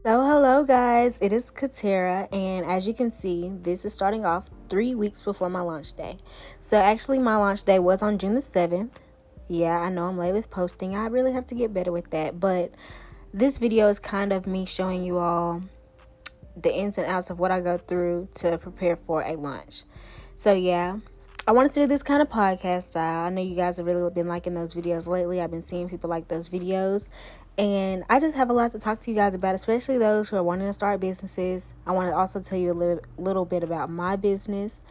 Oh, hello guys, it is Katera, and as you can see, this is starting off 3 weeks before my launch day. So, actually, my launch day was on June the 7th. Yeah, I know I'm late with posting. I really have to get better with that, but this video is kind of me showing you all the ins and outs of what I go through to prepare for a launch. So, yeah, I wanted to do this kind of podcast style. I know you guys have really been liking those videos lately. I've been seeing people like those videos. And I just have a lot to talk to you guys about, especially those who are wanting to start businesses. I want to also tell you a little bit about my business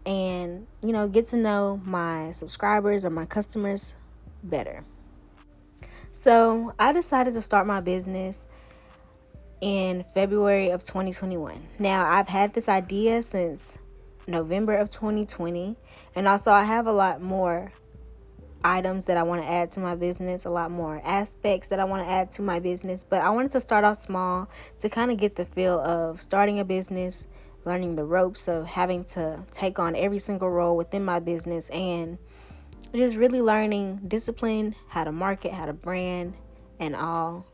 and, get to know my subscribers or my customers better. So I decided to start my business in February of 2021. Now, I've had this idea since November of 2020, and also I have a lot more items that I want to add to my business, a lot more aspects that I want to add to my business. But I wanted to start off small to kind of get the feel of starting a business, learning the ropes of having to take on every single role within my business, and just really learning discipline, how to market, how to brand, and all,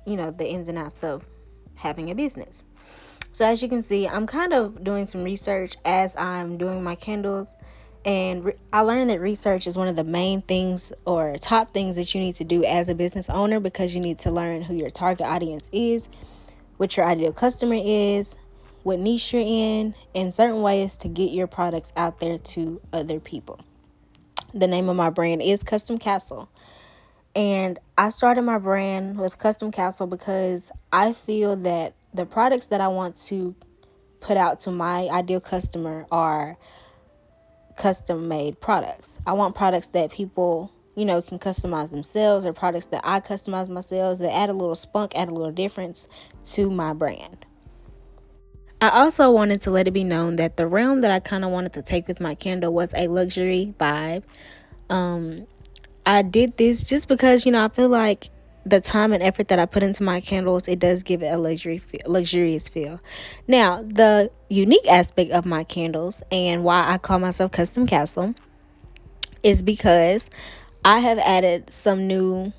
the ins and outs of having a business. So as you can see, I'm kind of doing some research as I'm doing my candles. And I learned that research is one of the main things or top things that you need to do as a business owner, because you need to learn who your target audience is, what your ideal customer is, what niche you're in, and certain ways to get your products out there to other people. The name of my brand is Custom Castle. And I started my brand with Custom Castle because I feel that the products that I want to put out to my ideal customer are custom made products. I want products that people, can customize themselves, or products that I customize myself that add a little spunk, add a little difference to my brand. I also wanted to let it be known that the realm that I kind of wanted to take with my candle was a luxury vibe. I did this just because, I feel like the time and effort that I put into my candles, it does give it a luxurious feel. Now, the unique aspect of my candles and why I call myself Custom Castle is because I have added some new,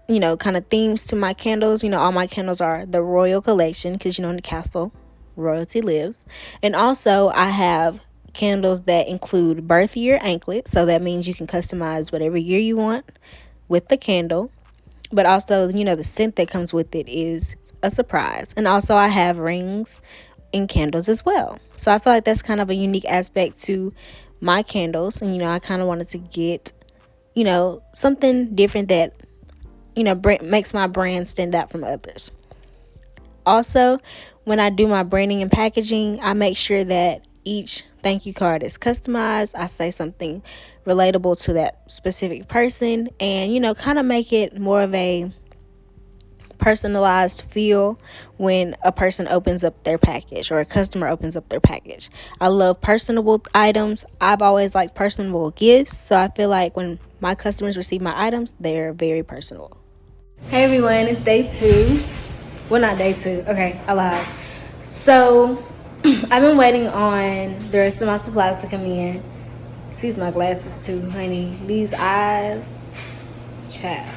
kind of themes to my candles. All my candles are the Royal Collection because, in the castle, royalty lives. And also, I have candles that include birth year anklet. So that means you can customize whatever year you want with the candle. But also, the scent that comes with it is a surprise. And also, I have rings and candles as well. So I feel like that's kind of a unique aspect to my candles. And, I kind of wanted to get, something different that, makes my brand stand out from others. Also, when I do my branding and packaging, I make sure that each thank you card is customized. I say something relatable to that specific person and, kind of make it more of a personalized feel when a person opens up their package or a customer opens up their package. I love personable items. I've always liked personable gifts. So I feel like when my customers receive my items, they're very personal. Hey everyone, it's day 2. Well, not day 2. Okay, I lied. So, I've been waiting on the rest of my supplies to come in. Excuse my glasses too, honey. These eyes, child,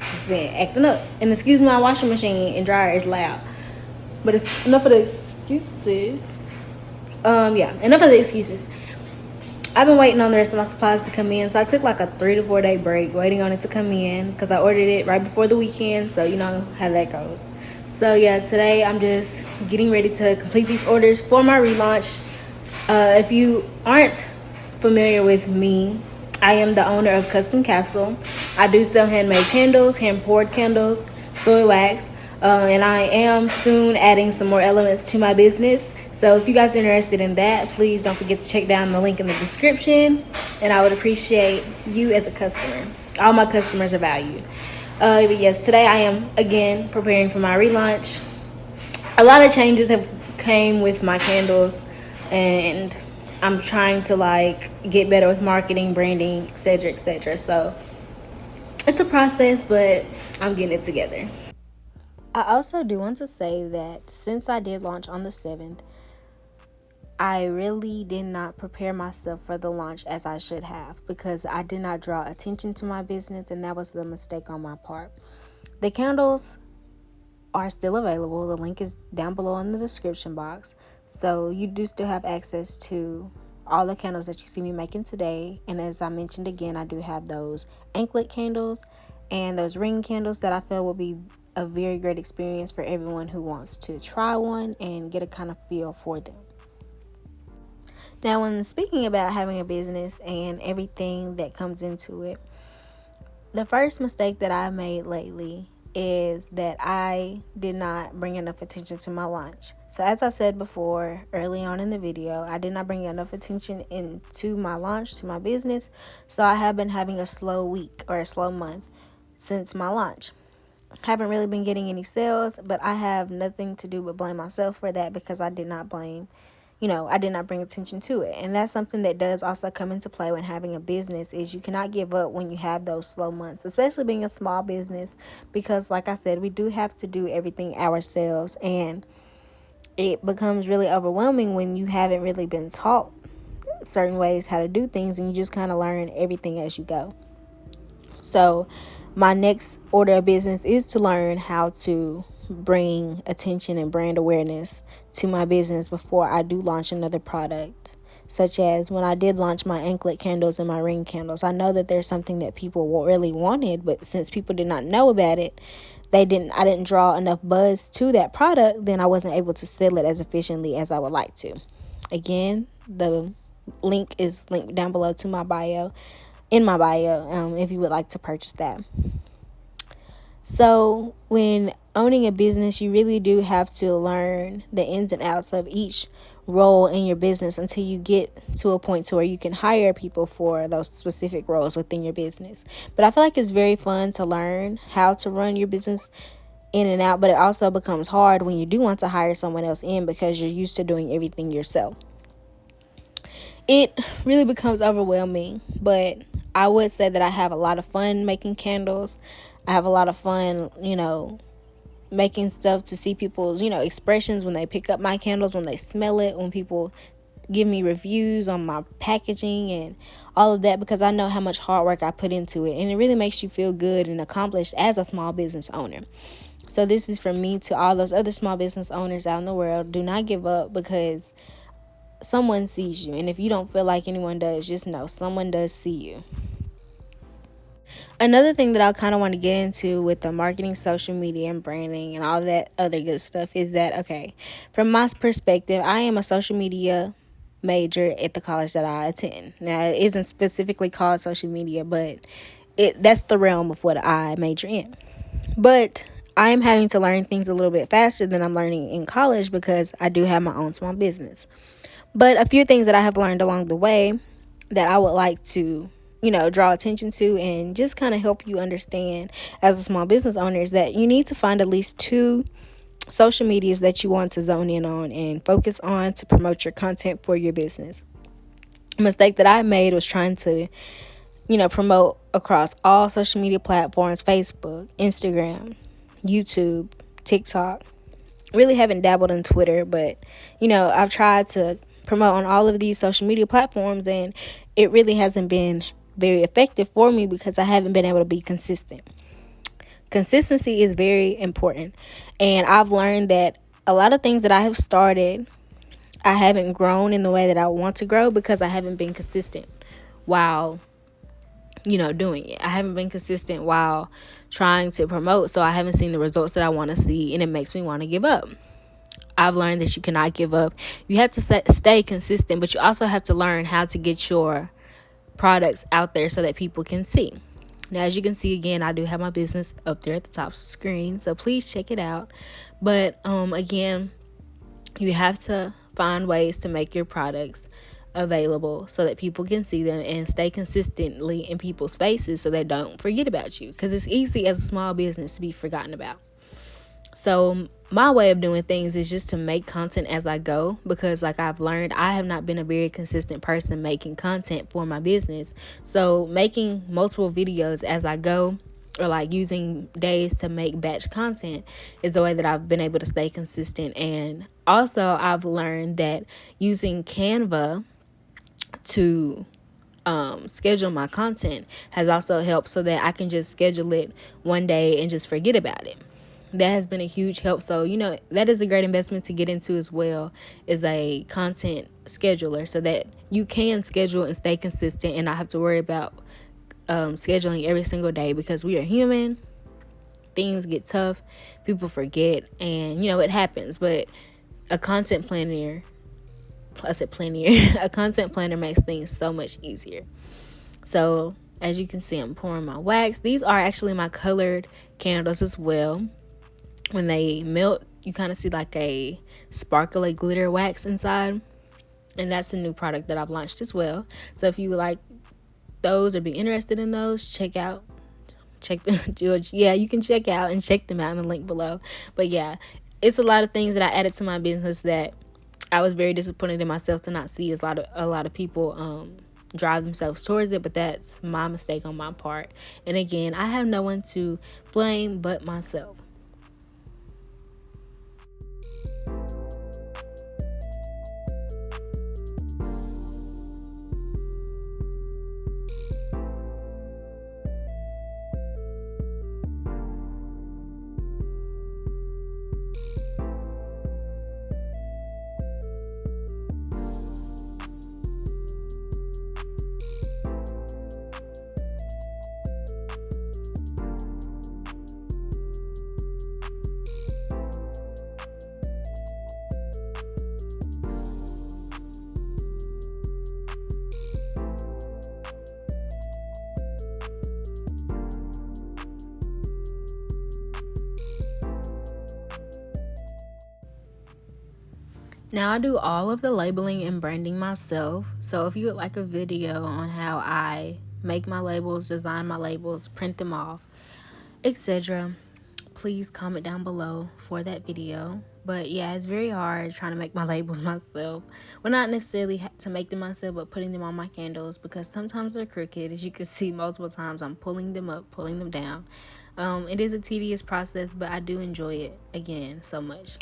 just been acting up. And excuse my washing machine and dryer is loud. But it's enough of the excuses. Enough of the excuses. I've been waiting on the rest of my supplies to come in, so I took like a 3 to 4 day break waiting on it to come in because I ordered it right before the weekend, so you know how that goes. So yeah, today I'm just getting ready to complete these orders for my relaunch. If you aren't familiar with me, I am the owner of Custom Castle. I do sell handmade candles, hand poured candles, soy wax. And I am soon adding some more elements to my business. So if you guys are interested in that, please don't forget to check down the link in the description. And I would appreciate you as a customer. All my customers are valued. But yes, today I am again preparing for my relaunch. A lot of changes have came with my candles, and I'm trying to get better with marketing, branding, etc., etc. So it's a process, but I'm getting it together. I also do want to say that since I did launch on the 7th, I really did not prepare myself for the launch as I should have, because I did not draw attention to my business, and that was the mistake on my part. The candles are still available. The link is down below in the description box. So you do still have access to all the candles that you see me making today. And as I mentioned again, I do have those anklet candles and those ring candles that I feel will be a very great experience for everyone who wants to try one and get a kind of feel for them. Now, when speaking about having a business and everything that comes into it, the first mistake that I've made lately is that I did not bring enough attention to my launch. So as I said before early on in the video, I did not bring enough attention into my launch, to my business. So I have been having a slow week or a slow month since my launch. Haven't really been getting any sales, but I have nothing to do but blame myself for that, because I did not bring attention to it. And that's something that does also come into play when having a business, is you cannot give up when you have those slow months, especially being a small business, because like I said, we do have to do everything ourselves, and it becomes really overwhelming when you haven't really been taught certain ways how to do things, and you just kind of learn everything as you go. So my next order of business is to learn how to bring attention and brand awareness to my business before I do launch another product. Such as when I did launch my anklet candles and my ring candles, I know that there's something that people really wanted, but since people did not know about it, I didn't draw enough buzz to that product, then I wasn't able to sell it as efficiently as I would like to. Again, the link is linked down below to my bio, if you would like to purchase that. So when owning a business, you really do have to learn the ins and outs of each role in your business until you get to a point to where you can hire people for those specific roles within your business. But I feel like it's very fun to learn how to run your business in and out, but it also becomes hard when you do want to hire someone else in, because you're used to doing everything yourself. It really becomes overwhelming, but I would say that I have a lot of fun making candles. I have a lot of fun, making stuff to see people's, expressions when they pick up my candles, when they smell it, when people give me reviews on my packaging and all of that, because I know how much hard work I put into it, and it really makes you feel good and accomplished as a small business owner. So this is from me to all those other small business owners out in the world. Do not give up, because someone sees you, and if you don't feel like anyone does, just know someone does see you. Another thing that I kind of want to get into with the marketing, social media, and branding and all that other good stuff is that, okay, from my perspective, I am a social media major at the college that I attend. Now, it isn't specifically called social media, but that's the realm of what I major in. But I am having to learn things a little bit faster than I'm learning in college, because I do have my own small business. But a few things that I have learned along the way that I would like to, draw attention to and just kind of help you understand as a small business owner is that you need to find at least 2 social medias that you want to zone in on and focus on to promote your content for your business. A mistake that I made was trying to, promote across all social media platforms: Facebook, Instagram, YouTube, TikTok. Really haven't dabbled in Twitter, but, I've tried to promote on all of these social media platforms, and it really hasn't been very effective for me because I haven't been able to be consistent. Consistency is very important, and I've learned that a lot of things that I have started, I haven't grown in the way that I want to grow because I haven't been consistent while doing it. I haven't been consistent while trying to promote, so I haven't seen the results that I want to see, and it makes me want to give up. I've learned that you cannot give up. You have to stay consistent, but you also have to learn how to get your products out there so that people can see. Now, as you can see, again, I do have my business up there at the top screen, so please check it out. But again, you have to find ways to make your products available so that people can see them and stay consistently in people's faces so they don't forget about you, because it's easy as a small business to be forgotten about. So my way of doing things is just to make content as I go, because like I've learned, I have not been a very consistent person making content for my business. So making multiple videos as I go, or like using days to make batch content, is the way that I've been able to stay consistent. And also I've learned that using Canva to schedule my content has also helped, so that I can just schedule it one day and just forget about it. that has been a huge help. So, that is a great investment to get into as well, is a content scheduler, so that you can schedule and stay consistent and not have to worry about scheduling every single day, because we are human. Things get tough, people forget, and it happens. But a content planner, a content planner makes things so much easier. So as you can see, I'm pouring my wax. These are actually my colored candles as well. When they melt, you kind of see like a sparkly glitter wax inside, and that's a new product that I've launched as well. So if you would like those or be interested in those, you can check out and check them out in the link below. But yeah, it's a lot of things that I added to my business that I was very disappointed in myself to not see a lot of people drive themselves towards it, but that's my mistake on my part. And again, I have no one to blame but myself. Now I do all of the labeling and branding myself. So if you would like a video on how I make my labels, design my labels, print them off, etc., please comment down below for that video. But yeah, it's very hard trying to make my labels myself. Well, not necessarily to make them myself, but putting them on my candles, because sometimes they're crooked. As you can see, multiple times I'm pulling them up, pulling them down. It is a tedious process, but I do enjoy it, again, so much.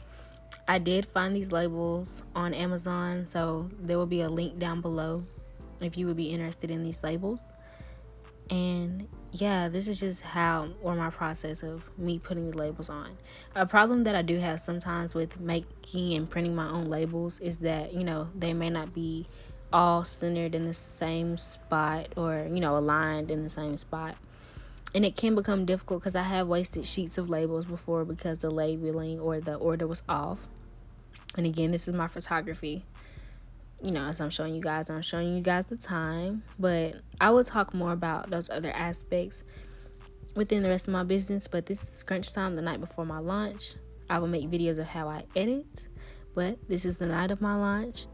I did find these labels on Amazon, so there will be a link down below if you would be interested in these labels. And yeah, this is just my process of me putting the labels on. A problem that I do have sometimes with making and printing my own labels is that, they may not be all centered in the same spot, or, aligned in the same spot. And it can become difficult, because I have wasted sheets of labels before because the labeling or the order was off. And again, this is my photography. As I'm showing you guys the time. But I will talk more about those other aspects within the rest of my business. But this is crunch time, the night before my launch. I will make videos of how I edit. But this is the night of my launch.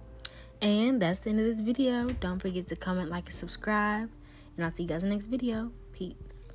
And that's the end of this video. Don't forget to comment, like, and subscribe. And I'll see you guys in the next video. Peace.